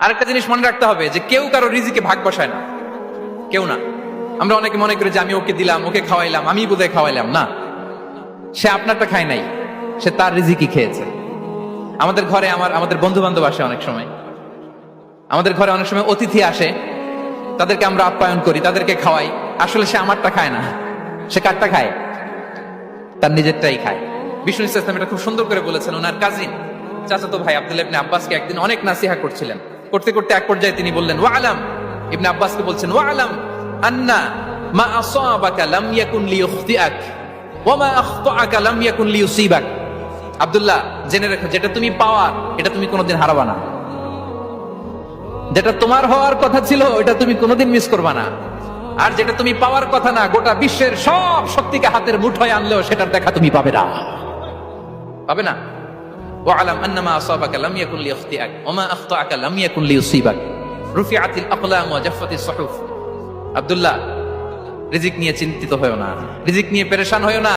আরেকটা জিনিস মনে রাখতে হবে যে কেউ কারো রিজিকে ভাগ বসায় না, কেউ না। আমরা অনেকে মনে করি যে আমি ওকে দিলাম, ওকে খাওয়াইলাম, আমি বোধহয় খাওয়াইলাম। না, সে আপনারটা খায় নাই, সে তার রিজিকই খেয়েছে। আমাদের ঘরে আমাদের বন্ধু বান্ধব আসে অনেক সময়, আমাদের ঘরে অনেক সময় অতিথি আসে, তাদেরকে আমরা আপ্যায়ন করি, তাদেরকে খাওয়াই। আসলে সে আমারটা খায় না, সে কারটা খায়? তার নিজেরটাই খায়। বিষ্ণু ইসলাম এটা খুব সুন্দর করে বলেছেন। ওনার কাজিন চাচাতো ভাই আব্দুল্লাহ ইবনে আব্বাসকে একদিন অনেক নাসিহা করছিলেন। করতে করতে এক পর্যায়ে তিনি বললেন, ওয়া আলাম, ইবনে আব্বাসকে বলছেন, ওয়া আলাম আন্না মা আসাবাকা লাম ইয়াকুন লিইখতিআক ওয়া মা আখতাআকা লাম ইয়াকুন লিইউসিবাক। আব্দুল্লাহ, জেনে রেখো, যেটা তুমি পাওয়ার এটা তুমি কোনোদিন হারাবা না। যেটা তোমার হওয়ার কথা ছিল ওটা তুমি কোনোদিন মিস করবা না। আর যেটা তুমি পাওয়ার কথা না, গোটা বিশ্বের সব শক্তিকে হাতের মুঠোয় আনলেও সেটার দেখা তুমি পাবে না, পাবে না। ওয়ালাম আন্নামা আসাবাকা লাম ইয়াকুন লিইখতিআক ওয়া মা আখতাআকা লাম ইয়াকুন লিইউসিবাক রুফিআতিল আকলাম ওয়া জাফফাতিস সুহুফ। আব্দুল্লাহ, রিজিক নিয়ে চিন্তিত হয়ো না, রিজিক নিয়ে পেরেশান হয়ো না।